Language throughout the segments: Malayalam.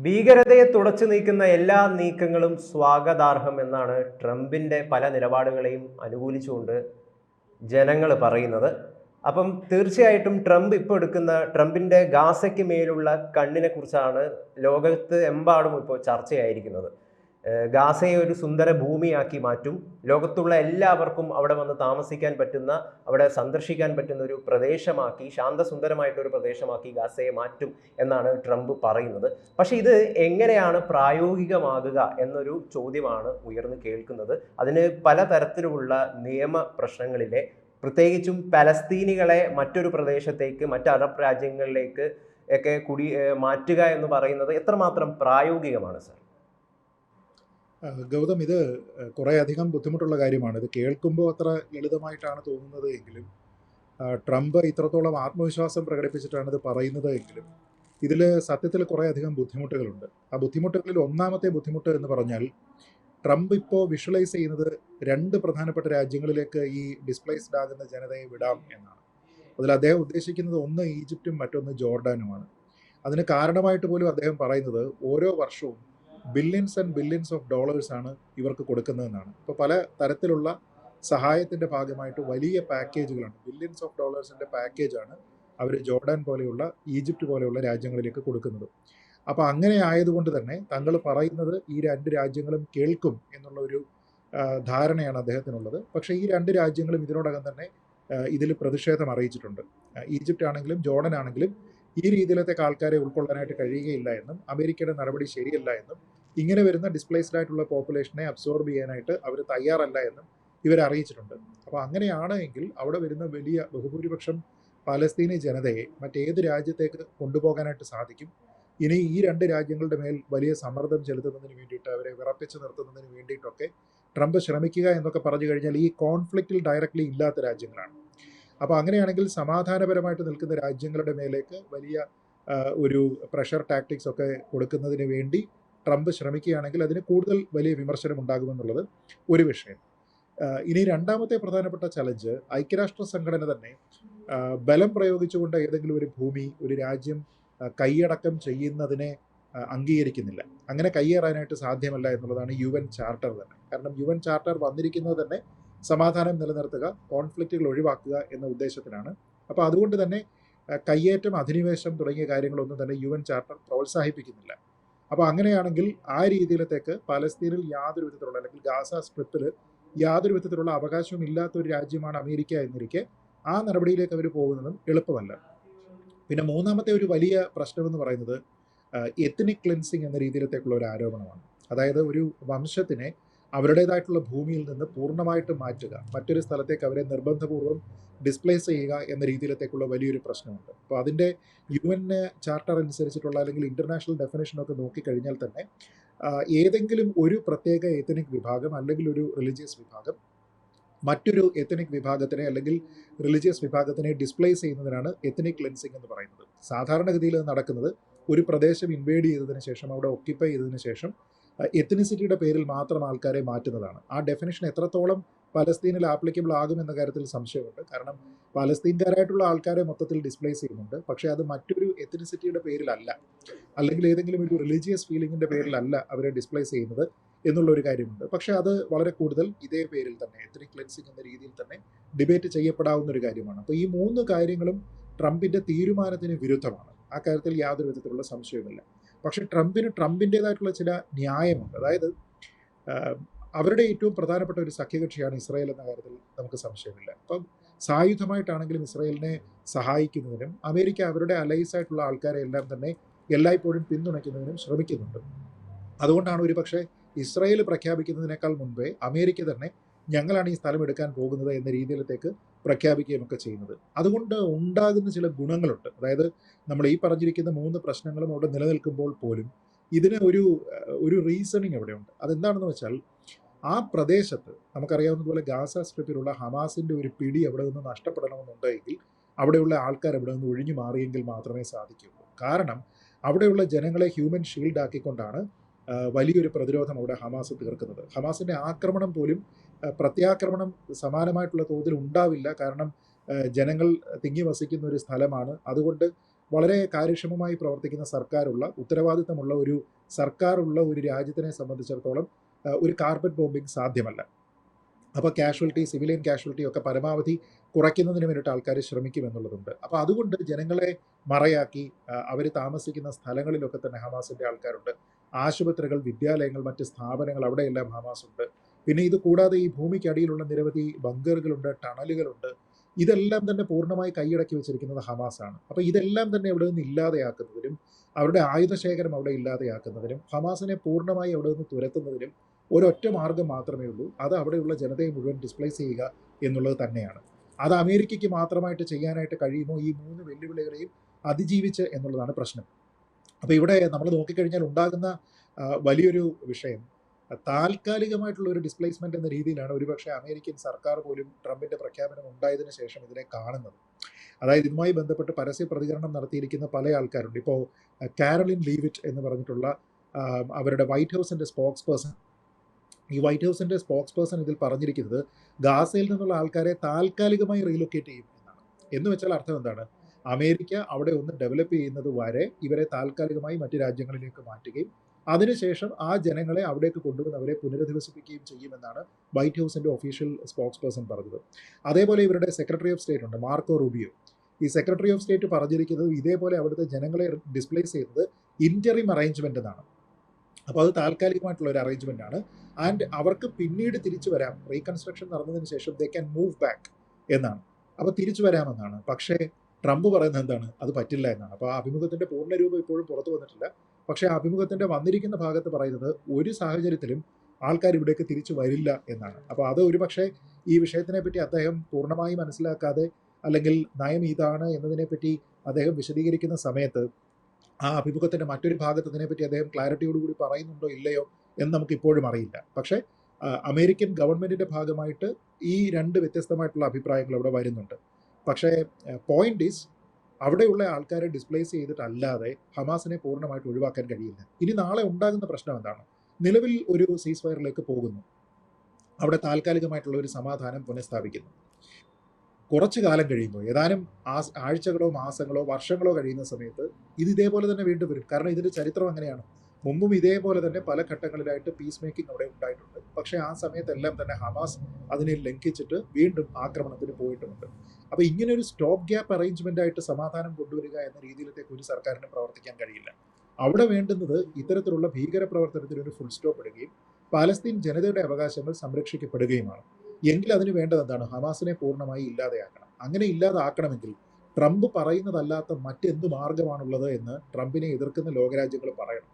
ഭീകരതയെ തുടച്ചു നീക്കുന്ന എല്ലാ നീക്കങ്ങളും സ്വാഗതാർഹം എന്നാണ് ട്രംപിൻ്റെ പല നിലപാടുകളെയും അനുകൂലിച്ചുകൊണ്ട് ജനങ്ങൾ പറയുന്നത്. അപ്പം തീർച്ചയായിട്ടും ട്രംപ് ഇപ്പോൾ എടുക്കുന്ന ട്രംപിൻ്റെ ഗാസയ്ക്ക് മേലുള്ള കണ്ണിനെ കുറിച്ചാണ് ലോകത്ത് എമ്പാടും ഇപ്പോൾ ചർച്ചയായിരിക്കുന്നത്. ഗാസയെ ഒരു സുന്ദര ഭൂമിയാക്കി മാറ്റും, ലോകത്തുള്ള എല്ലാവർക്കും അവിടെ വന്ന് താമസിക്കാൻ പറ്റുന്ന, അവിടെ സന്ദർശിക്കാൻ പറ്റുന്ന ഒരു പ്രദേശമാക്കി, ശാന്തസുന്ദരമായിട്ടൊരു പ്രദേശമാക്കി ഗാസയെ മാറ്റും എന്നാണ് ട്രംപ് പറയുന്നത്. പക്ഷേ ഇത് എങ്ങനെയാണ് പ്രായോഗികമാകുക എന്നൊരു ചോദ്യമാണ് ഉയർന്നു കേൾക്കുന്നത്. അതിന് പലതരത്തിലുള്ള നിയമ പ്രശ്നങ്ങളിലെ, പ്രത്യേകിച്ചും പലസ്തീനികളെ മറ്റൊരു പ്രദേശത്തേക്ക്, മറ്റ് അറബ് രാജ്യങ്ങളിലേക്ക് ഒക്കെ മാറ്റുക എന്ന് പറയുന്നത് എത്രമാത്രം പ്രായോഗികമാണ് സർ? ഗൗതം, ഇത് കുറേ അധികം ബുദ്ധിമുട്ടുള്ള കാര്യമാണ്. ഇത് കേൾക്കുമ്പോൾ അത്ര ലളിതമായിട്ടാണ് തോന്നുന്നത് എങ്കിലും, ട്രംപ് ഇത്രത്തോളം ആത്മവിശ്വാസം പ്രകടിപ്പിച്ചിട്ടാണ് ഇത് പറയുന്നത് എങ്കിലും, ഇതിൽ സത്യത്തിൽ കുറേ അധികം ബുദ്ധിമുട്ടുകളുണ്ട്. ആ ബുദ്ധിമുട്ടുകളിൽ ഒന്നാമത്തെ ബുദ്ധിമുട്ട് എന്ന് പറഞ്ഞാൽ, ട്രംപ് ഇപ്പോൾ വിഷ്വലൈസ് ചെയ്യുന്നത് രണ്ട് പ്രധാനപ്പെട്ട രാജ്യങ്ങളിലേക്ക് ഈ ഡിസ്പ്ലേസ്ഡ് ആകുന്ന ജനതയെ വിടാം എന്നാണ്. അതിൽ അദ്ദേഹം ഉദ്ദേശിക്കുന്നത് ഒന്ന് ഈജിപ്തും മറ്റൊന്ന് ജോർഡാനുമാണ്. അതിന് കാരണമായിട്ട് പോലും അദ്ദേഹം പറയുന്നത് ഓരോ വർഷവും billions and billions of dollars ആണ് ഇവർക്ക് കൊടുക്കുന്നതെന്നാണ്. ഇപ്പോൾ പല തരത്തിലുള്ള സഹായത്തിൻ്റെ ഭാഗമായിട്ട് വലിയ പാക്കേജുകളാണ്, ബില്യൺസ് ഓഫ് ഡോളേഴ്സിൻ്റെ പാക്കേജാണ് അവർ ജോർഡാൻ പോലെയുള്ള, ഈജിപ്റ്റ് പോലെയുള്ള രാജ്യങ്ങളിലേക്ക് കൊടുക്കുന്നത്. അപ്പോൾ അങ്ങനെ ആയതുകൊണ്ട് തന്നെ തങ്ങൾ പറയുന്നത് ഈ രണ്ട് രാജ്യങ്ങളും കേൾക്കും എന്നുള്ള ഒരു ധാരണയാണ് അദ്ദേഹത്തിനുള്ളത്. പക്ഷേ ഈ രണ്ട് രാജ്യങ്ങളും ഇതിനോടകം തന്നെ ഇതിൽ പ്രതിഷേധം അറിയിച്ചിട്ടുണ്ട്. ഈജിപ്റ്റ് ആണെങ്കിലും ജോർഡൻ ആണെങ്കിലും ഈ രീതിയിലത്തെ ആൾക്കാരെ ഉൾക്കൊള്ളാനായിട്ട് കഴിയുകയില്ല എന്നും, അമേരിക്കയുടെ നടപടി ശരിയല്ല എന്നും, ഇങ്ങനെ വരുന്ന ഡിസ്പ്ലേസ്ഡ് ആയിട്ടുള്ള പോപ്പുലേഷനെ അബ്സോർബ് ചെയ്യാനായിട്ട് അവർ തയ്യാറല്ല എന്നും ഇവർ അറിയിച്ചിട്ടുണ്ട്. അപ്പോൾ അങ്ങനെയാണ് എങ്കിൽ അവിടെ വരുന്ന വലിയ ബഹുഭൂരിപക്ഷം പാലസ്തീനി ജനതയെ മറ്റേത് രാജ്യത്തേക്ക് കൊണ്ടുപോകാനായിട്ട് സാധിക്കും. ഇനി ഈ രണ്ട് രാജ്യങ്ങളുടെ മേൽ വലിയ സമ്മർദ്ദം ചെലുത്തുന്നതിന് വേണ്ടിയിട്ട്, അവരെ വിറപ്പിച്ച് നിർത്തുന്നതിന് വേണ്ടിയിട്ടൊക്കെ ട്രംപ് ശ്രമിക്കുക എന്നൊക്കെ പറഞ്ഞു കഴിഞ്ഞാൽ ഈ കോൺഫ്ലിക്റ്റിൽ ഡയറക്റ്റ്ലി ഇല്ലാത്ത രാജ്യങ്ങളാണ്. അപ്പോൾ അങ്ങനെയാണെങ്കിൽ സമാധാനപരമായിട്ട് നിൽക്കുന്ന രാജ്യങ്ങളുടെ മേലേക്ക് വലിയ ഒരു പ്രഷർ ടാക്ടിക്സ് ഒക്കെ കൊടുക്കുന്നതിന് വേണ്ടി ട്രംപ് ശ്രമിക്കുകയാണെങ്കിൽ അതിന് കൂടുതൽ വലിയ വിമർശനം ഉണ്ടാകുമെന്നുള്ളത് ഒരു വിഷയം. ഇനി രണ്ടാമത്തെ പ്രധാനപ്പെട്ട ചലഞ്ച്, ഐക്യരാഷ്ട്ര സംഘടന തന്നെ ബലം പ്രയോഗിച്ചുകൊണ്ട് ഏതെങ്കിലും ഒരു ഭൂമി, ഒരു രാജ്യം കൈയടക്കം ചെയ്യുന്നതിനെ അംഗീകരിക്കുന്നില്ല. അങ്ങനെ കയ്യേറാനായിട്ട് സാധ്യമല്ല എന്നുള്ളതാണ് UN ചാർട്ടർ തന്നെ. കാരണം UN ചാർട്ടർ വന്നിരിക്കുന്നത് തന്നെ സമാധാനം നിലനിർത്തുക, കോൺഫ്ലിക്റ്റുകൾ ഒഴിവാക്കുക എന്ന ഉദ്ദേശത്തിനാണ്. അപ്പോൾ അതുകൊണ്ട് തന്നെ കയ്യേറ്റം, അധിനിവേശം തുടങ്ങിയ കാര്യങ്ങളൊന്നും തന്നെ UN ചാർട്ടർ പ്രോത്സാഹിപ്പിക്കുന്നില്ല. അപ്പോൾ അങ്ങനെയാണെങ്കിൽ ആ രീതിയിലത്തേക്ക് പാലസ്തീനിൽ യാതൊരു വിധത്തിലുള്ള, അല്ലെങ്കിൽ ഗാസ സ്ട്രിപ്പിൽ യാതൊരു വിധത്തിലുള്ള അവകാശവും ഇല്ലാത്ത ഒരു രാജ്യമാണ് അമേരിക്ക എന്നിരിക്കെ ആ നടപടിയിലേക്ക് അവർ പോകുന്നതും എളുപ്പമല്ല. പിന്നെ മൂന്നാമത്തെ ഒരു വലിയ പ്രശ്നമെന്ന് പറയുന്നത് എത്നിക് ക്ലെൻസിങ് എന്ന രീതിയിലത്തേക്കുള്ള ഒരു ആരോപണമാണ്. അതായത് ഒരു വംശത്തിനെ അവരുടേതായിട്ടുള്ള ഭൂമിയിൽ നിന്ന് പൂർണ്ണമായിട്ട് മാറ്റുക, മറ്റൊരു സ്ഥലത്തേക്ക് അവരെ നിർബന്ധപൂർവ്വം ഡിസ്പ്ലേസ് ചെയ്യുക എന്ന രീതിയിലത്തേക്കുള്ള വലിയൊരു പ്രശ്നമുണ്ട്. അപ്പോൾ അതിൻ്റെ UN ചാർട്ടർ അനുസരിച്ചിട്ടുള്ള, അല്ലെങ്കിൽ ഇൻ്റർനാഷണൽ ഡെഫിനേഷനൊക്കെ നോക്കിക്കഴിഞ്ഞാൽ തന്നെ ഏതെങ്കിലും ഒരു പ്രത്യേക എത്നിക് വിഭാഗം അല്ലെങ്കിൽ ഒരു റിലീജിയസ് വിഭാഗം മറ്റൊരു എത്നിക് വിഭാഗത്തിനെ അല്ലെങ്കിൽ റിലീജിയസ് വിഭാഗത്തിനെ ഡിസ്പ്ലേസ് ചെയ്യുന്നതിനാണ് എത്നിക് ക്ലെൻസിങ് എന്ന് പറയുന്നത്. സാധാരണഗതിയിൽ അത് നടക്കുന്നത് ഒരു പ്രദേശം ഇൻവേഡ് ചെയ്തതിന് ശേഷം, അവിടെ ഒക്യുപ്പൈ ചെയ്തതിന് ശേഷം എത്നിസിറ്റിയുടെ പേരിൽ മാത്രം ആൾക്കാരെ മാറ്റുന്നതാണ്. ആ ഡെഫിനിഷൻ എത്രത്തോളം പലസ്തീനിൽ ആപ്ലിക്കബിൾ ആകുമെന്ന കാര്യത്തിൽ സംശയമുണ്ട്. കാരണം പലസ്തീൻകാരായിട്ടുള്ള ആൾക്കാരെ മൊത്തത്തിൽ ഡിസ്പ്ലേസ് ചെയ്യുന്നുണ്ട്, പക്ഷേ അത് മറ്റൊരു എത്നിസിറ്റിയുടെ പേരിലല്ല, അല്ലെങ്കിൽ ഏതെങ്കിലും ഒരു റിലീജിയസ് ഫീലിങ്ങിൻ്റെ പേരിലല്ല അവരെ ഡിസ്പ്ലേസ് ചെയ്യുന്നത് എന്നുള്ളൊരു കാര്യമുണ്ട്. പക്ഷേ അത് വളരെ കൂടുതൽ ഇതേ പേരിൽ തന്നെ, എത്നിക് ക്ലെൻസിങ് എന്ന രീതിയിൽ തന്നെ ഡിബേറ്റ് ചെയ്യപ്പെടാവുന്ന ഒരു കാര്യമാണ്. അപ്പോൾ ഈ മൂന്ന് കാര്യങ്ങളും ട്രംപിൻ്റെ തീരുമാനത്തിന് വിരുദ്ധമാണ്. ആ കാര്യത്തിൽ യാതൊരു വിധത്തിലുള്ള സംശയവുമില്ല. പക്ഷേ ട്രംപിൻ്റേതായിട്ടുള്ള ചില ന്യായമുണ്ട്. അതായത് അവരുടെ ഏറ്റവും പ്രധാനപ്പെട്ട ഒരു സഖ്യകക്ഷിയാണ് ഇസ്രായേൽ എന്ന കാര്യത്തിൽ നമുക്ക് സംശയമില്ല. അപ്പം സായുധമായിട്ടാണെങ്കിലും ഇസ്രായേലിനെ സഹായിക്കുന്നതിനും അമേരിക്ക അവരുടെ അലൈസായിട്ടുള്ള ആൾക്കാരെ എല്ലാം തന്നെ എല്ലായ്പ്പോഴും പിന്തുണയ്ക്കുന്നതിനും ശ്രമിക്കുന്നുണ്ട്. അതുകൊണ്ടാണ് ഒരു പക്ഷേ ഇസ്രായേൽ പ്രഖ്യാപിക്കുന്നതിനേക്കാൾ മുൻപേ അമേരിക്ക തന്നെ ഞങ്ങളാണ് ഈ സ്ഥലം എടുക്കാൻ പോകുന്നത് എന്ന രീതിയിലത്തേക്ക് പ്രഖ്യാപിക്കുകയൊക്കെ ചെയ്യുന്നത്. അതുകൊണ്ട് ഉണ്ടാകുന്ന ചില ഗുണങ്ങളുണ്ട്. അതായത് നമ്മൾ ഈ പറഞ്ഞിരിക്കുന്ന മൂന്ന് പ്രശ്നങ്ങളും അവിടെ നിലനിൽക്കുമ്പോൾ പോലും ഇതിന് ഒരു റീസണിങ് അവിടെയുണ്ട്. അതെന്താണെന്ന് വെച്ചാൽ, ആ പ്രദേശത്ത് നമുക്കറിയാവുന്നതുപോലെ ഗാസ സ്ട്രിപ്പിലുള്ള ഹമാസിൻ്റെ ഒരു പിടി അവിടെ നിന്ന് നഷ്ടപ്പെടണമെന്നുണ്ടെങ്കിൽ അവിടെയുള്ള ആൾക്കാർ അവിടെ നിന്ന് ഒഴിഞ്ഞു മാറിയെങ്കിൽ മാത്രമേ സാധിക്കുകയുള്ളൂ. കാരണം അവിടെയുള്ള ജനങ്ങളെ ഹ്യൂമൻ ഷീൽഡ് ആക്കിക്കൊണ്ടാണ് വലിയൊരു പ്രതിരോധം അവിടെ ഹമാസ് തീർക്കുന്നത്. ഹമാസിൻ്റെ ആക്രമണം പോലും പ്രത്യാക്രമണം സമാനമായിട്ടുള്ള തോതിൽ ഉണ്ടാവില്ല. കാരണം ജനങ്ങൾ തിങ്ങി വസിക്കുന്ന ഒരു സ്ഥലമാണ്. അതുകൊണ്ട് വളരെ കാര്യക്ഷമമായി പ്രവർത്തിക്കുന്ന സർക്കാരുള്ള ഉത്തരവാദിത്തമുള്ള ഒരു സർക്കാരുള്ള ഒരു രാജ്യത്തിനെ സംബന്ധിച്ചിടത്തോളം ഒരു കാർപ്പറ്റ് ബോംബിംഗ് സാധ്യമല്ല. അപ്പോൾ കാഷ്വാലിറ്റി, സിവിലിയൻ കാഷ്വാലിറ്റി ഒക്കെ പരമാവധി കുറയ്ക്കുന്നതിന് വേണ്ടിയിട്ട് ആൾക്കാർ ശ്രമിക്കുമെന്നുള്ളതുണ്ട്. അപ്പോൾ അതുകൊണ്ട് ജനങ്ങളെ മറയാക്കി അവർ താമസിക്കുന്ന സ്ഥലങ്ങളിലൊക്കെ തന്നെ ഹമാസിൻ്റെ ആൾക്കാരുണ്ട്. ആശുപത്രികൾ, വിദ്യാലയങ്ങൾ, മറ്റ് സ്ഥാപനങ്ങൾ, അവിടെയെല്ലാം ഹമാസ് ഉണ്ട്. പിന്നെ ഇത് കൂടാതെ ഈ ഭൂമിക്കടിയിലുള്ള നിരവധി ബങ്കറുകളുണ്ട്, ടണലുകളുണ്ട്. ഇതെല്ലാം തന്നെ പൂർണ്ണമായി കൈയടക്കി വെച്ചിരിക്കുന്നത് ഹമാസാണ്. അപ്പോൾ ഇതെല്ലാം തന്നെ അവിടെ നിന്ന് ഇല്ലാതെയാക്കുന്നതിനും അവരുടെ ആയുധശേഖരം അവിടെ ഇല്ലാതെയാക്കുന്നതിനും ഹമാസിനെ പൂർണ്ണമായി അവിടെ നിന്ന് തുരത്തുന്നതിനും ഒരൊറ്റ മാർഗം മാത്രമേ ഉള്ളൂ. അത് അവിടെയുള്ള ജനതയെ മുഴുവൻ ഡിസ്പ്ലേസ് ചെയ്യുക എന്നുള്ളത് തന്നെയാണ്. അത് അമേരിക്കയ്ക്ക് മാത്രമായിട്ട് ചെയ്യാനായിട്ട് കഴിയുമോ ഈ 3 വെല്ലുവിളികളെയും അതിജീവിച്ച് എന്നുള്ളതാണ് പ്രശ്നം. അപ്പോൾ ഇവിടെ നമ്മൾ നോക്കിക്കഴിഞ്ഞാൽ ഉണ്ടാകുന്ന വലിയൊരു വിഷയം താൽക്കാലികമായിട്ടുള്ള ഒരു ഡിസ്പ്ലേസ്മെന്റ് എന്ന രീതിയിലാണ് ഒരുപക്ഷെ അമേരിക്കൻ സർക്കാർ പോലും ട്രംപിന്റെ പ്രഖ്യാപനം ഉണ്ടായതിനു ശേഷം ഇതിനെ കാണുന്നത്. അതായത് ഇതുമായി ബന്ധപ്പെട്ട് പരസ്യ പ്രതികരണം നടത്തിയിരിക്കുന്ന പല ആൾക്കാരുണ്ട്. ഇപ്പോൾ കാരോലിൻ ലീവിറ്റ് എന്ന് പറഞ്ഞിട്ടുള്ള അവരുടെ വൈറ്റ് ഹൗസിന്റെ സ്പോക്സ് പേഴ്സൺ, ഈ വൈറ്റ് ഹൗസിന്റെ സ്പോക്സ് പേഴ്സൺ ഇതിൽ പറഞ്ഞിരിക്കുന്നത് ഗാസയിൽ നിന്നുള്ള ആൾക്കാരെ താൽക്കാലികമായി റീലൊക്കേറ്റ് ചെയ്യും എന്നാണ്. എന്ന് വെച്ചാൽ അർത്ഥം എന്താണ്? അമേരിക്ക അവിടെ ഒന്ന് ഡെവലപ്പ് ചെയ്യുന്നത് വരെ ഇവരെ താൽക്കാലികമായി മറ്റു രാജ്യങ്ങളിലേക്ക് മാറ്റുകയും അതിനുശേഷം ആ ജനങ്ങളെ അവിടേക്ക് കൊണ്ടുവന്ന് അവരെ പുനരധിവസിപ്പിക്കുകയും ചെയ്യുമെന്നാണ് വൈറ്റ് ഹൗസിന്റെ ഒഫീഷ്യൽ സ്പോക്സ് പേഴ്സൺ പറഞ്ഞത്. അതേപോലെ ഇവരുടെ സെക്രട്ടറി ഓഫ് സ്റ്റേറ്റ് ഉണ്ട്, മാർക്കോ റൂബിയോ. ഈ സെക്രട്ടറി ഓഫ് സ്റ്റേറ്റ് പറഞ്ഞിരിക്കുന്നത് ഇതേപോലെ അവിടുത്തെ ജനങ്ങളെ ഡിസ്പ്ലേസ് ചെയ്യുന്നത് ഇന്ററിം അറേഞ്ച്മെന്റ് എന്നാണ്. അപ്പോൾ അത് താൽക്കാലികമായിട്ടുള്ള ഒരു അറേഞ്ച്മെന്റ് ആണ്. ആൻഡ് അവർക്ക് പിന്നീട് തിരിച്ചു വരാം, റീകൺസ്ട്രക്ഷൻ നടന്നതിന് ശേഷം ദേ ക്യാൻ മൂവ് ബാക്ക് എന്നാണ്. അപ്പോൾ തിരിച്ചു വരാമെന്നാണ്. പക്ഷേ ട്രംപ് പറയുന്നത് എന്താണ്? അത് പറ്റില്ല എന്നാണ്. അപ്പോൾ ആ അഭിമുഖത്തിന്റെ പൂർണ്ണരൂപം ഇപ്പോഴും പുറത്തു വന്നിട്ടില്ല. പക്ഷേ ആ അഭിമുഖത്തിന്റെ വന്നിരിക്കുന്ന ഭാഗത്ത് പറയുന്നത് ഒരു സാഹചര്യത്തിലും ആൾക്കാർ ഇവിടേക്ക് തിരിച്ചു വരില്ല എന്നാണ്. അപ്പോൾ അത് ഒരുപക്ഷെ ഈ വിഷയത്തിനെ പറ്റി അദ്ദേഹം പൂർണ്ണമായി മനസ്സിലാക്കാതെ അല്ലെങ്കിൽ നയം ഇതാണ് എന്നതിനെപ്പറ്റി അദ്ദേഹം വിശദീകരിക്കുന്ന സമയത്ത് ആ അഭിമുഖത്തിന്റെ മറ്റൊരു ഭാഗത്ത് ഇതിനെപ്പറ്റി അദ്ദേഹം ക്ലാരിറ്റിയോടുകൂടി പറയുന്നുണ്ടോ ഇല്ലയോ എന്ന് നമുക്ക് ഇപ്പോഴും അറിയില്ല. പക്ഷേ അമേരിക്കൻ ഗവൺമെന്റിന്റെ ഭാഗമായിട്ട് ഈ 2 വ്യത്യസ്തമായിട്ടുള്ള അഭിപ്രായങ്ങൾ അവിടെ വരുന്നുണ്ട്. പക്ഷേ പോയിന്റ് ഈസ് അവിടെയുള്ള ആൾക്കാരെ ഡിസ്പ്ലേസ് ചെയ്തിട്ടല്ലാതെ ഹമാസിനെ പൂർണ്ണമായിട്ട് ഒഴിവാക്കാൻ കഴിയില്ല. ഇനി നാളെ ഉണ്ടാകുന്ന പ്രശ്നം എന്താണ്? നിലവിൽ ഒരു സീസ് ഫയറിലേക്ക് പോകുന്നു, അവിടെ താൽക്കാലികമായിട്ടുള്ള ഒരു സമാധാനം പുനഃസ്ഥാപിക്കുന്നു. കുറച്ചു കാലം കഴിയുമ്പോൾ, ഏതാനും ആഴ്ചകളോ മാസങ്ങളോ വർഷങ്ങളോ കഴിയുന്ന സമയത്ത് ഇത് ഇതേപോലെ തന്നെ വീണ്ടും വരും. കാരണം ഇതിന്റെ ചരിത്രം അങ്ങനെയാണ്. മുമ്പും ഇതേപോലെ തന്നെ പല ഘട്ടങ്ങളിലായിട്ട് പീസ് മേക്കിംഗ് അവിടെ ഉണ്ടായിട്ടുണ്ട്. പക്ഷേ ആ സമയത്തെല്ലാം തന്നെ ഹമാസ് അതിനെ ലംഘിച്ചിട്ട് വീണ്ടും ആക്രമണത്തിന് പോയിട്ടുമുണ്ട്. അപ്പോൾ ഇങ്ങനെ ഒരു സ്റ്റോപ്പ് ഗ്യാപ്പ് അറേഞ്ച്മെന്റ് ആയിട്ട് സമാധാനം കൊണ്ടുവരിക എന്ന രീതിയിലേക്ക് ഒരു സർക്കാരിന് പ്രവർത്തിക്കാൻ കഴിയില്ല. അവിടെ വേണ്ടുന്നത് ഇത്തരത്തിലുള്ള ഭീകര പ്രവർത്തനത്തിന് ഒരു ഫുൾ സ്റ്റോപ്പ് ഇടുകയും പാലസ്തീൻ ജനതയുടെ അവകാശങ്ങൾ സംരക്ഷിക്കപ്പെടുകയുമാണ്. എങ്കിൽ അതിന് വേണ്ടത് എന്താണ്? ഹമാസിനെ പൂർണ്ണമായി ഇല്ലാതെയാക്കണം. അങ്ങനെ ഇല്ലാതാക്കണമെങ്കിൽ ട്രംപ് പറയുന്നതല്ലാത്ത മറ്റെന്ത് മാർഗമാണുള്ളത് എന്ന് ട്രംപിനെ എതിർക്കുന്ന ലോകരാജ്യങ്ങൾ പറയണം.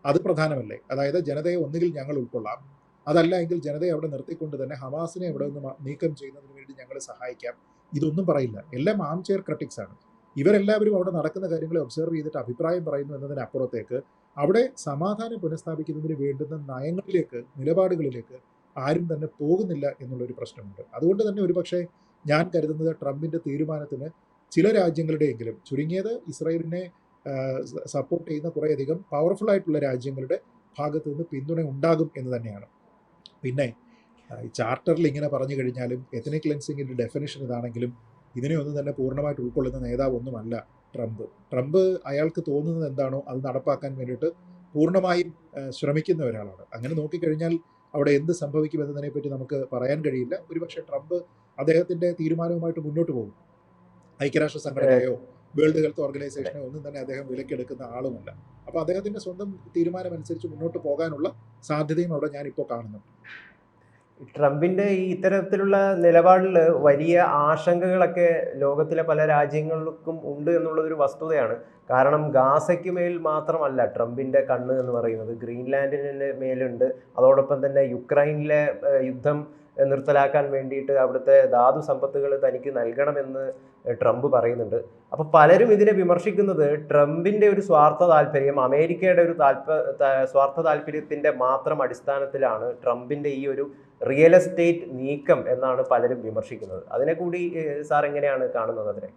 അത് പ്രധാനമല്ലേ? അതായത് ജനതയെ ഒന്നുകിൽ ഞങ്ങൾ ഉൾക്കൊള്ളാം, അതല്ല എങ്കിൽ ജനതയെ അവിടെ നിർത്തിക്കൊണ്ട് തന്നെ ഹമാസിനെ അവിടെ നിന്ന് നീക്കം ചെയ്യുന്നതിന് വേണ്ടി ഞങ്ങൾ സഹായിക്കാം. ഇതൊന്നും പറയില്ല. എല്ലാം ആം ചെയർ ക്രിട്ടിക്സ് ആണ്. ഇവരെല്ലാവരും അവിടെ നടക്കുന്ന കാര്യങ്ങളെ ഒബ്സർവ് ചെയ്തിട്ട് അഭിപ്രായം പറയുന്നു എന്നതിനപ്പുറത്തേക്ക് അവിടെ സമാധാനം പുനഃസ്ഥാപിക്കുന്നതിന് വേണ്ടുന്ന നയങ്ങളിലേക്ക്, നിലപാടുകളിലേക്ക് ആരും തന്നെ പോകുന്നില്ല എന്നുള്ളൊരു പ്രശ്നമുണ്ട്. അതുകൊണ്ട് തന്നെ ഒരുപക്ഷെ ഞാൻ കരുതുന്നത് ട്രംപിന്റെ തീരുമാനത്തിന് ചില രാജ്യങ്ങളുടെയെങ്കിലും, ചുരുങ്ങിയത് ഇസ്രായേലിനെ സപ്പോർട്ട് ചെയ്യുന്ന കുറേയധികം പവർഫുൾ ആയിട്ടുള്ള രാജ്യങ്ങളുടെ ഭാഗത്തു നിന്ന് പിന്തുണ ഉണ്ടാകും എന്ന് തന്നെയാണ്. പിന്നെ ഈ ചാർട്ടറിൽ ഇങ്ങനെ പറഞ്ഞു കഴിഞ്ഞാലും എത്നിക് ക്ലെൻസിങ്ങിൻ്റെ ഡെഫിനിഷൻ ഇതാണെങ്കിലും ഇതിനെ ഒന്നും തന്നെ പൂർണ്ണമായിട്ട് ഉൾക്കൊള്ളുന്ന നേതാവൊന്നുമല്ല ട്രംപ് അയാൾക്ക് തോന്നുന്നത് എന്താണോ അത് നടപ്പാക്കാൻ വേണ്ടിയിട്ട് പൂർണ്ണമായും ശ്രമിക്കുന്ന ഒരാളാണ്. അങ്ങനെ നോക്കിക്കഴിഞ്ഞാൽ അവിടെ എന്ത് സംഭവിക്കുമെന്നതിനെപ്പറ്റി നമുക്ക് പറയാൻ കഴിയില്ല. ഒരുപക്ഷെ ട്രംപ് അദ്ദേഹത്തിൻ്റെ തീരുമാനവുമായിട്ട് മുന്നോട്ട് പോകും. ഐക്യരാഷ്ട്ര സംഘടനയോ വേൾഡ് ഹെൽത്ത് ഓർഗനൈസേഷനെ ഒന്നും തന്നെ അദ്ദേഹം വിലക്കെടുക്കുന്ന ആളുമല്ല. അപ്പോൾ അദ്ദേഹത്തിൻ്റെ സ്വന്തം തീരുമാനമനുസരിച്ച് മുന്നോട്ട് പോകാനുള്ള സാധ്യതയും അവിടെ ഞാനിപ്പോൾ കാണുന്നുണ്ട്. ട്രംപിന്റെ ഈ ഇത്തരത്തിലുള്ള നിലപാടിൽ വലിയ ആശങ്കകളൊക്കെ ലോകത്തിലെ പല രാജ്യങ്ങൾക്കും ഉണ്ട് എന്നുള്ളതൊരു വസ്തുതയാണ്. കാരണം ഗാസയ്ക്ക് മേൽ മാത്രമല്ല ട്രംപിന്റെ കണ്ണ് എന്ന് പറയുന്നത്, ഗ്രീൻലാൻഡിന് മേലുണ്ട്. അതോടൊപ്പം തന്നെ യുക്രൈനിലെ യുദ്ധം നിർത്തലാക്കാൻ വേണ്ടിയിട്ട് അവിടുത്തെ ധാതു സമ്പത്തുകൾ തനിക്ക് നൽകണമെന്ന് ട്രംപ് പറയുന്നുണ്ട്. അപ്പോൾ പലരും ഇതിനെ വിമർശിക്കുന്നത് ട്രംപിന്റെ ഒരു സ്വാർത്ഥ താല്പര്യം, അമേരിക്കയുടെ ഒരു സ്വാർത്ഥ താല്പര്യത്തിന്റെ മാത്രം അടിസ്ഥാനത്തിലാണ് ട്രംപിന്റെ ഈ ഒരു റിയൽ എസ്റ്റേറ്റ് നീക്കം എന്നാണ് പലരും വിമർശിക്കുന്നത്. അതിനെ കൂടി സാർ എങ്ങനെയാണ് കാണുന്നത്? അതിനെ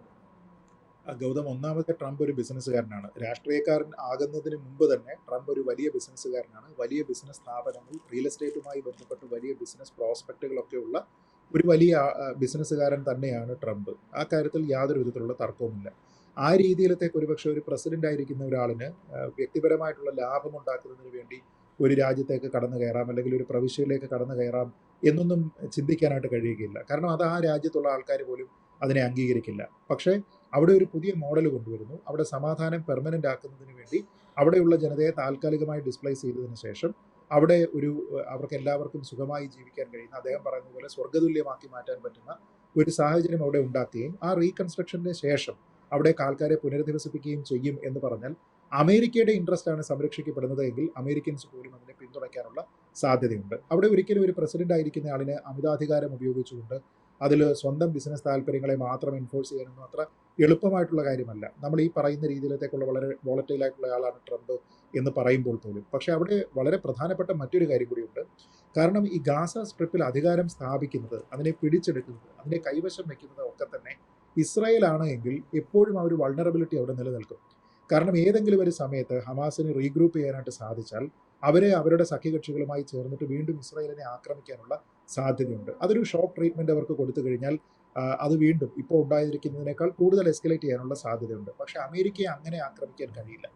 ഗൗതം, ഒന്നാമത്തെ ട്രംപ് ഒരു ബിസിനസ്സുകാരനാണ്. രാഷ്ട്രീയക്കാരൻ ആകുന്നതിന് മുമ്പ് തന്നെ ട്രംപ് ഒരു വലിയ ബിസിനസ്സുകാരനാണ്. വലിയ ബിസിനസ് സ്ഥാപനങ്ങൾ, റിയൽ എസ്റ്റേറ്റുമായി ബന്ധപ്പെട്ട് വലിയ ബിസിനസ് പ്രോസ്പെക്റ്റുകളൊക്കെ ഉള്ള ഒരു വലിയ ബിസിനസ്സുകാരൻ തന്നെയാണ് ട്രംപ്. ആ കാര്യത്തിൽ യാതൊരു വിധത്തിലുള്ള തർക്കവുമില്ല. ആ രീതിയിലത്തേക്ക് ഒരുപക്ഷെ ഒരു പ്രസിഡന്റ് ആയിരിക്കുന്ന ഒരാളിന് വ്യക്തിപരമായിട്ടുള്ള ലാഭം ഉണ്ടാക്കുന്നതിന് വേണ്ടി ഒരു രാജ്യത്തേക്ക് കടന്നു കയറാം, അല്ലെങ്കിൽ ഒരു പ്രവിശ്യയിലേക്ക് കടന്നു കയറാം എന്നൊന്നും ചിന്തിക്കാനായിട്ട് കഴിയുകയില്ല. കാരണം അത് ആ രാജ്യത്തുള്ള ആൾക്കാർ പോലും അതിനെ അംഗീകരിക്കില്ല. പക്ഷേ അവിടെ ഒരു പുതിയ മോഡൽ കൊണ്ടുവരുന്നു. അവിടെ സമാധാനം പെർമനന്റ് ആക്കുന്നതിന് വേണ്ടി അവിടെയുള്ള ജനതയെ താൽക്കാലികമായി ഡിസ്പ്ലേസ് ചെയ്തതിന് ശേഷം അവിടെ അവർക്ക് എല്ലാവർക്കും സുഖമായി ജീവിക്കാൻ കഴിയുന്ന, അദ്ദേഹം പറയുന്ന പോലെ സ്വർഗ്ഗതുല്യമാക്കി മാറ്റാൻ പറ്റുന്ന ഒരു സാഹചര്യം അവിടെ ഉണ്ടാക്കുകയും ആ റീകൺസ്ട്രക്ഷന് ശേഷം അവിടേക്ക് ആൾക്കാരെ പുനരധിവസിപ്പിക്കുകയും ചെയ്യും എന്ന് പറഞ്ഞാൽ അമേരിക്കയുടെ ഇൻട്രസ്റ്റ് ആണ് സംരക്ഷിക്കപ്പെടുന്നത് എങ്കിൽ അമേരിക്കൻസ് പോലും അതിനെ പിന്തുണയ്ക്കാനുള്ള സാധ്യതയുണ്ട്. അവിടെ ഒരിക്കലും ഒരു പ്രസിഡന്റ് ആയിരിക്കുന്ന ആളിന് അമിതാധികാരം ഉപയോഗിച്ചുകൊണ്ട് അതിൽ സ്വന്തം ബിസിനസ് താല്പര്യങ്ങളെ മാത്രം എൻഫോഴ്സ് ചെയ്യാനൊന്നും അത്ര എളുപ്പമായിട്ടുള്ള കാര്യമല്ല. നമ്മൾ ഈ പറയുന്ന രീതിയിലേക്കുള്ള വളരെ വോളറ്റൈൽ ആയിട്ടുള്ള ആളാണ് ട്രംപ് എന്ന് പറയുമ്പോൾ പോലും. പക്ഷേ അവിടെ വളരെ പ്രധാനപ്പെട്ട മറ്റൊരു കാര്യം കൂടിയുണ്ട്. കാരണം ഈ ഗാസ സ്ട്രിപ്പിൽ അധികാരം സ്ഥാപിക്കുന്നത്, അതിനെ പിടിച്ചെടുക്കുന്നത്, അതിനെ കൈവശം വയ്ക്കുന്നത് ഒക്കെ തന്നെ ഇസ്രായേലാണ് എങ്കിൽ എപ്പോഴും ആ ഒരു വൾണറബിലിറ്റി അവിടെ നിലനിൽക്കും. കാരണം ഏതെങ്കിലും ഒരു സമയത്ത് ഹമാസിനെ റീഗ്രൂപ്പ് ചെയ്യാനായിട്ട് സാധിച്ചാൽ അവരെ അവരുടെ സഖ്യകക്ഷികളുമായി ചേർന്നിട്ട് വീണ്ടും ഇസ്രായേലിനെ ആക്രമിക്കാനുള്ള സാധ്യതയുണ്ട്. അതൊരു ഷോക്ക് ട്രീറ്റ്മെൻറ്റ് അവർക്ക് കൊടുത്തു കഴിഞ്ഞാൽ അത് വീണ്ടും ഇപ്പോൾ ഉണ്ടായിരിക്കുന്നതിനേക്കാൾ കൂടുതൽ എസ്കലേറ്റ് ചെയ്യാനുള്ള സാധ്യതയുണ്ട്. പക്ഷേ അമേരിക്കയെ അങ്ങനെ ആക്രമിക്കാൻ കഴിയില്ല.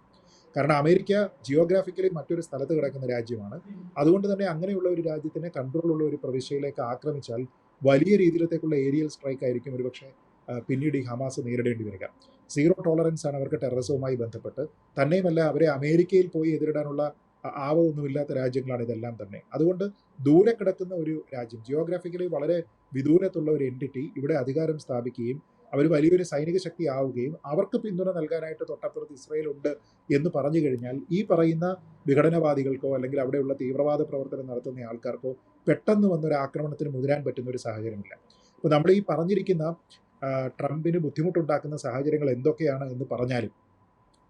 കാരണം അമേരിക്ക ജിയോഗ്രാഫിക്കലി മറ്റൊരു സ്ഥലത്ത് കിടക്കുന്ന രാജ്യമാണ്. അതുകൊണ്ട് തന്നെ അങ്ങനെയുള്ള ഒരു രാജ്യത്തിനെ കൺട്രോളുള്ള ഒരു പ്രവിശ്യയിലേക്ക് ആക്രമിച്ചാൽ വലിയ രീതിയിലത്തേക്കുള്ള ഏരിയൽ സ്ട്രൈക്ക് ആയിരിക്കും ഒരുപക്ഷെ പിന്നീട് ഈ ഹമാസ് നേരിടേണ്ടി വരിക. സീറോ ടോളറൻസ് ആണ് അവർക്ക് ടെററിസവുമായി ബന്ധപ്പെട്ട്. തന്നെയുമല്ല അവരെ അമേരിക്കയിൽ പോയി എതിരിടാനുള്ള ആവതൊന്നുമില്ലാത്ത രാജ്യങ്ങളാണ് ഇതെല്ലാം തന്നെ. അതുകൊണ്ട് ദൂരെ കിടക്കുന്ന ഒരു രാജ്യം, ജിയോഗ്രാഫിക്കലി വളരെ വിദൂരത്തുള്ള ഒരു എൻറ്റിറ്റി ഇവിടെ അധികാരം സ്ഥാപിക്കുകയും അവർ വലിയൊരു സൈനിക ശക്തി ആവുകയും അവർക്ക് പിന്തുണ നൽകാനായിട്ട് തൊട്ടപ്പുറത്ത് ഇസ്രായേൽ ഉണ്ട് എന്ന് പറഞ്ഞു കഴിഞ്ഞാൽ ഈ പറയുന്ന വിഘടനവാദികൾക്കോ അല്ലെങ്കിൽ അവിടെയുള്ള തീവ്രവാദ പ്രവർത്തനം നടത്തുന്ന ആൾക്കാർക്കോ പെട്ടെന്ന് വന്നൊരു ആക്രമണത്തിന് മുതിരാൻ പറ്റുന്ന ഒരു സാഹചര്യമില്ല. ഇപ്പോൾ നമ്മൾ ഈ പറഞ്ഞിരിക്കുന്ന ട്രംപിന് ബുദ്ധിമുട്ടുണ്ടാക്കുന്ന സാഹചര്യങ്ങൾ എന്തൊക്കെയാണ് എന്ന് പറഞ്ഞാലും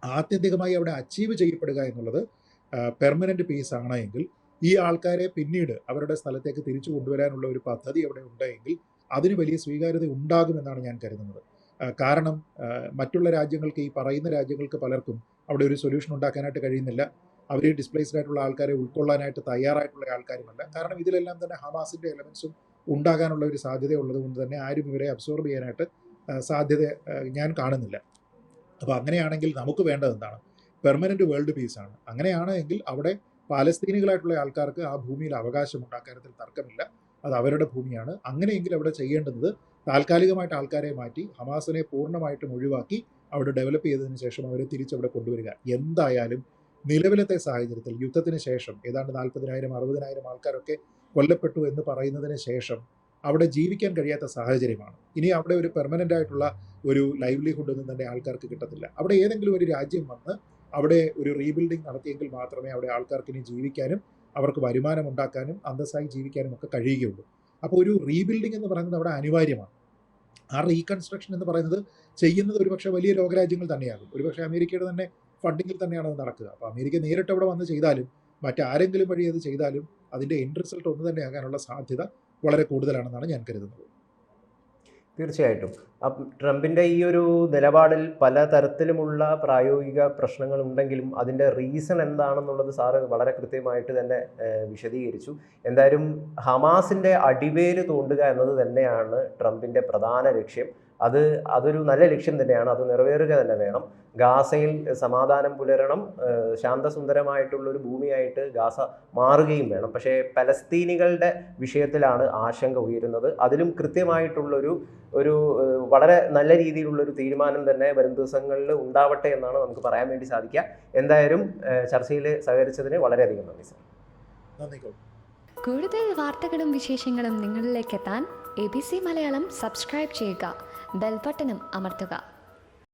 ആത്യന്തികമായി അവിടെ അച്ചീവ് ചെയ്യപ്പെടുക എന്നുള്ളത് പെർമനന്റ് പീസ് ആണ് എങ്കിൽ ഈ ആൾക്കാരെ പിന്നീട് അവരുടെ സ്ഥലത്തേക്ക് തിരിച്ചു കൊണ്ടുവരാനുള്ള ഒരു പദ്ധതി അവിടെ ഉണ്ടെങ്കിൽ അതിന് വലിയ സ്വീകാര്യത ഉണ്ടാകുമെന്നാണ് ഞാൻ കരുതുന്നത്. കാരണം മറ്റുള്ള രാജ്യങ്ങൾക്ക്, ഈ പറയുന്ന രാജ്യങ്ങൾക്ക് പലർക്കും അവിടെ ഒരു സൊല്യൂഷൻ ഉണ്ടാക്കാനായിട്ട് കഴിയുന്നില്ല. അവർ ഡിസ്പ്ലേസ്ഡ് ആയിട്ടുള്ള ആൾക്കാരെ ഉൾക്കൊള്ളാനായിട്ട് തയ്യാറായിട്ടുള്ള ആൾക്കാരുമല്ല. കാരണം ഇതിലെല്ലാം തന്നെ ഹമാസിൻ്റെ എലമെൻസും ഉണ്ടാകാനുള്ള ഒരു സാധ്യത ഉള്ളത് കൊണ്ട് തന്നെ ആരും ഇവരെ അബ്സോർബ് ചെയ്യാനായിട്ട് സാധ്യത ഞാൻ കാണുന്നില്ല. അപ്പോൾ അങ്ങനെയാണെങ്കിൽ നമുക്ക് വേണ്ടത് എന്താണ്? പെർമനൻറ്റ് വേൾഡ് പീസാണ്. അങ്ങനെയാണ് എങ്കിൽ അവിടെ പാലസ്തീനികളായിട്ടുള്ള ആൾക്കാർക്ക് ആ ഭൂമിയിൽ അവകാശമുണ്ട്, അക്കാര്യത്തിൽ തർക്കമില്ല. അത് അവരുടെ ഭൂമിയാണ്. അങ്ങനെയെങ്കിൽ അവിടെ ചെയ്യേണ്ടത് താൽക്കാലികമായിട്ട് ആൾക്കാരെ മാറ്റി ഹമാസിനെ പൂർണ്ണമായിട്ടും ഒഴിവാക്കി അവിടെ ഡെവലപ്പ് ചെയ്തതിന് ശേഷം അവരെ തിരിച്ചവിടെ കൊണ്ടുവരിക. എന്തായാലും നിലവിലത്തെ സാഹചര്യത്തിൽ യുദ്ധത്തിന് ശേഷം ഏതാണ്ട് 40,000 60,000 ആൾക്കാരൊക്കെ കൊല്ലപ്പെട്ടു എന്ന് പറയുന്നതിന് ശേഷം അവിടെ ജീവിക്കാൻ കഴിയാത്ത സാഹചര്യമാണ്. ഇനി അവിടെ ഒരു പെർമനൻ്റ് ആയിട്ടുള്ള ഒരു ലൈവ്ലിഹുഡ് ഒന്നും തന്നെ ആൾക്കാർക്ക് കിട്ടത്തില്ല. അവിടെ ഏതെങ്കിലും ഒരു രാജ്യം വന്ന് അവിടെ ഒരു റീബിൽഡിംഗ് നടത്തിയെങ്കിൽ മാത്രമേ അവിടെ ആൾക്കാർക്ക് ഇനി ജീവിക്കാനും അവർക്ക് വരുമാനം ഉണ്ടാക്കാനും അന്തസ്സായി ജീവിക്കാനും ഒക്കെ കഴിയുകയുള്ളൂ. അപ്പോൾ ഒരു റീബിൽഡിംഗ് എന്ന് പറയുന്നത് അവിടെ അനിവാര്യമാണ്. ആ റീകൺസ്ട്രക്ഷൻ എന്ന് പറയുന്നത് ചെയ്യുന്നത് ഒരുപക്ഷെ വലിയ ലോകരാജ്യങ്ങൾ തന്നെയാകും. ഒരുപക്ഷെ അമേരിക്കയുടെ തന്നെ ഫണ്ടിങ്ങിൽ തന്നെയാണ് അത് നടക്കുക. അപ്പോൾ അമേരിക്ക നേരിട്ട് അവിടെ വന്ന് ചെയ്താലും മറ്റാരെങ്കിലും വഴി അത് ചെയ്താലും അതിൻ്റെ എൻഡ് റിസൾട്ട് ഒന്ന് തന്നെ ആകാനുള്ള സാധ്യത വളരെ കൂടുതലാണെന്നാണ് ഞാൻ കരുതുന്നത്. തീർച്ചയായിട്ടും. ട്രംപിൻ്റെ ഈ ഒരു നിലപാടിൽ പല തരത്തിലുമുള്ള പ്രായോഗിക പ്രശ്നങ്ങളുണ്ടെങ്കിലും അതിൻ്റെ റീസൺ എന്താണെന്നുള്ളത് സാറ് വളരെ കൃത്യമായിട്ട് തന്നെ വിശദീകരിച്ചു. എന്തായാലും ഹമാസിൻ്റെ അടിവേര് തോണ്ടുക എന്നത് തന്നെയാണ് ട്രംപിൻ്റെ പ്രധാന ലക്ഷ്യം. അതൊരു നല്ല ലക്ഷ്യം തന്നെയാണ്. അത് നിറവേറുക തന്നെ വേണം. ഗാസയിൽ സമാധാനം പുലരണം, ശാന്തസുന്ദരമായിട്ടുള്ളൊരു ഭൂമിയായിട്ട് ഗാസ മാറുകയും വേണം. പക്ഷേ പലസ്തീനികളുടെ വിഷയത്തിലാണ് ആശങ്ക ഉയരുന്നത്. അതിലും കൃത്യമായിട്ടുള്ളൊരു വളരെ നല്ല രീതിയിലുള്ളൊരു തീരുമാനം തന്നെ വരും ദിവസങ്ങളിൽ ഉണ്ടാവട്ടെ എന്നാണ് നമുക്ക് പറയാൻ വേണ്ടി സാധിക്കുക. എന്തായാലും ചർച്ചയിൽ സഹകരിച്ചതിന് വളരെയധികം നന്ദി സർ. കൂടുതൽ വാർത്തകളും വിശേഷങ്ങളും നിങ്ങളിലേക്ക് എത്താൻ ABC മലയാളം സബ്സ്ക്രൈബ് ചെയ്യുക, ബെൽ ബട്ടണും അമർത്തുക.